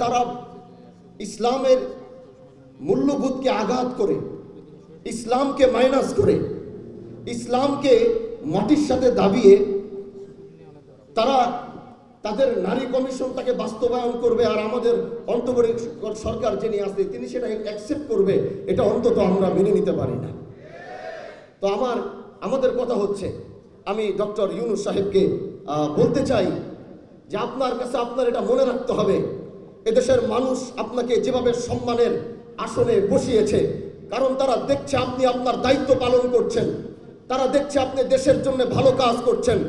তারা ইসলামের মূল্যবোধকে আঘাত করে, ইসলামকে মাইনাস করে, ইসলামকে মাটির সাথে দাবিয়ে তারা তাদের নারী কমিশনটাকে বাস্তবায়ন করবে, আর আমাদের অন্তর্বর্তী সরকার যিনি আছে তিনি সেটা অ্যাকসেপ্ট করবে, এটা অন্তত আমরা মেনে নিতে পারি না। তো আমাদের কথা হচ্ছে, আমি ডক্টর ইউনূস সাহেবকে বলতে চাই যে আপনার কাছে আপনার এটা মনে রাখতে হবে, এদেশের মানুষ আপনাকে যেভাবে সম্মানের আসনে বসিয়েছে, কারণ তারা দেখছে আপনি আপনার দায়িত্ব পালন করছেন, তারা দেখছে আপনি দেশের জন্য ভালো কাজ করছেন।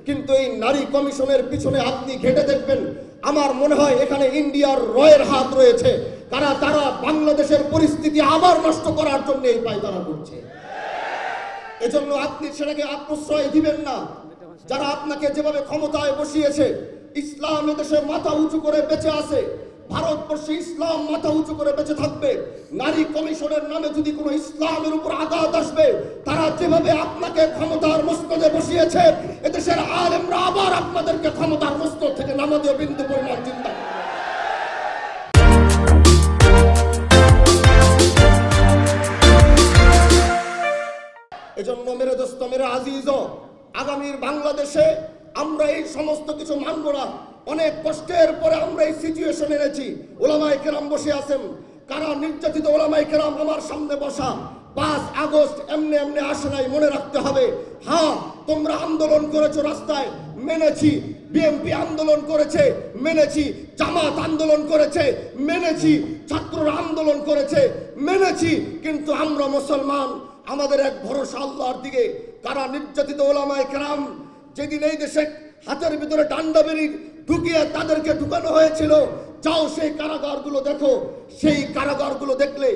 কিন্তু এই নারী কমিশনের পিছনে আপনি ঘেটে দেখবেন, আমার মনে হয় এখানে ইন্ডিয়ার রয়ের হাত রয়েছে, তারা বাংলাদেশের পরিস্থিতি আবার নষ্ট করার জন্য এই পায়তারা করছে। এজন্য আপনি সেটাকে আত্মশ্রয় দিবেন না। যারা আপনাকে যেভাবে ক্ষমতায় বসিয়েছে, ইসলাম এদেশে মাথা উঁচু করে বেঁচে আছে, ভারতবর্ষে ইসলাম মাথা উঁচু করে বেঁচে থাকবে। নারী কমিশনের নামে যদি কোনো ইসলামের উপর আঘাত আসবে, তারা যেভাবে আপনাকে ক্ষমতার মস্তদে বসিয়েছে, এদেশের আলেমরা আবার আপনাদেরকে ক্ষমতার মস্তদ থেকে নামাতে বিন্দু পরিমাণ চিন্তা করে। এজন্য মেরে দোস্ত মেরে আজিজ, আগামীর বাংলাদেশে আমরা এই সমস্ত কিছু মানব না। অনেক কষ্টের পরে আমরা এই সিচুয়েশন এনেছি। ওলামায়ে কেরাম বসে আছেন, কারা নির্যাতিত ওলামায়ে কেরাম আমার সামনে বসা। 5 আগস্ট এমনি এমনি আসে নাই, মনে রাখতে হবে। হ্যাঁ, তোমরা আন্দোলন করেছো রাস্তায়, মেনেছি। বিএনপি আন্দোলন করেছে, মেনেছি। জামাত আন্দোলন করেছে, মেনেছি। ছাত্ররা আন্দোলন করেছে, মেনেছি। কিন্তু আমরা মুসলমান, আমাদের এক ভরসা আল্লাহর দিকে। কারা নির্যাতিত ওলামায়ে কেরাম, যেদিন এই দেশে হাতের ভিতরে ডান্ডা বেরি ঢুকিয়ে তাদেরকে ঢুকানো হয়েছিল, যাও সেই কারাগারগুলো দেখো। সেই কারাগারগুলো দেখলে,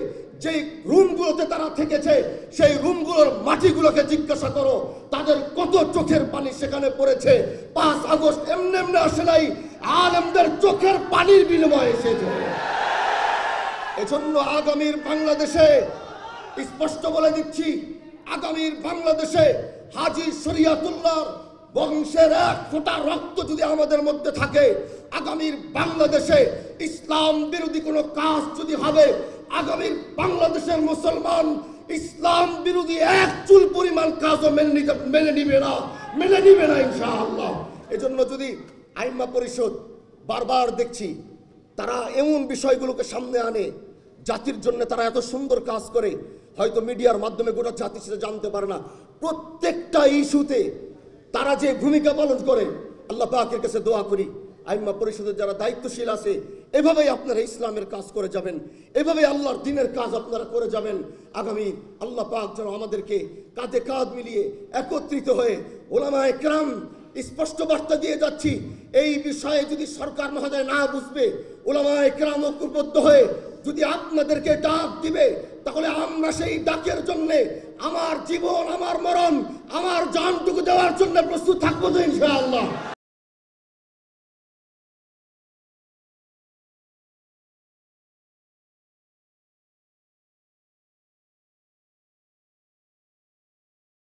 যেই রুমগুলোতে তারা থেকেছে, সেই রুমগুলোর মাটিগুলোকে জিজ্ঞাসা করো, তাদের কত চোখের পানি সেখানে পড়েছে। 5 আগস্ট এমনি এমনি আসে নাই, আলেমদের চোখের পানির বিনিময়ে এসেছে। এজন্য আগামীর বাংলাদেশে স্পষ্ট বলে দিচ্ছি, আগামীর বাংলাদেশে হাজী শরিয়াতুল্লাহর বংশের এক ফোঁটা রক্ত যদি আমাদের মধ্যে থাকে, আগামীর বাংলাদেশে ইসলাম বিরোধী কোনো কাজ যদি হবে, আগামীর বাংলাদেশের মুসলমান ইসলাম বিরোধী এক চুল পরিমাণ কাজও মেনে নিবে না ইনশাআল্লাহ। এজন্য যদি আইম্মা পরিষদ, বারবার দেখছি তারা এমন বিষয়গুলোকে সামনে আনে, জাতির জন্য তারা এত সুন্দর কাজ করে, হয়তো মিডিয়ার মাধ্যমে গোটা জাতি সেটা জানতে পারে না। প্রত্যেকটা ইস্যুতে তারা যে ভূমিকা পালন করে, আল্লাহ পাকের কাছে দোয়া করি আইম্মা পরিষদের যারা দায়িত্বশীল আছে, এভাবেই আপনারা ইসলামের কাজ করে যাবেন, এভাবেই আল্লাহর দ্বীনের কাজ আপনারা করে যাবেন। আগামী আল্লাহ পাক যেন আমাদেরকে কাঁধে কাঁধ মিলিয়ে একত্রিত হয়ে, ওলামায়ে কেরাম স্পষ্ট বার্তা দিয়ে যাচ্ছি, এই বিষয়ে যদি সরকার মহোদয় না বুঝবে, ওলামায়ে কেরাম ঐক্যবদ্ধ হয়ে যদি আপনাদেরকে ডাক দিবে, তাহলে আমরা সেই ডাকের জন্য আমার জীবন, আমার মরণ, আমার জানটুকু দেওয়ার জন্য প্রস্তুত থাকবো তো ইনশাআল্লাহ।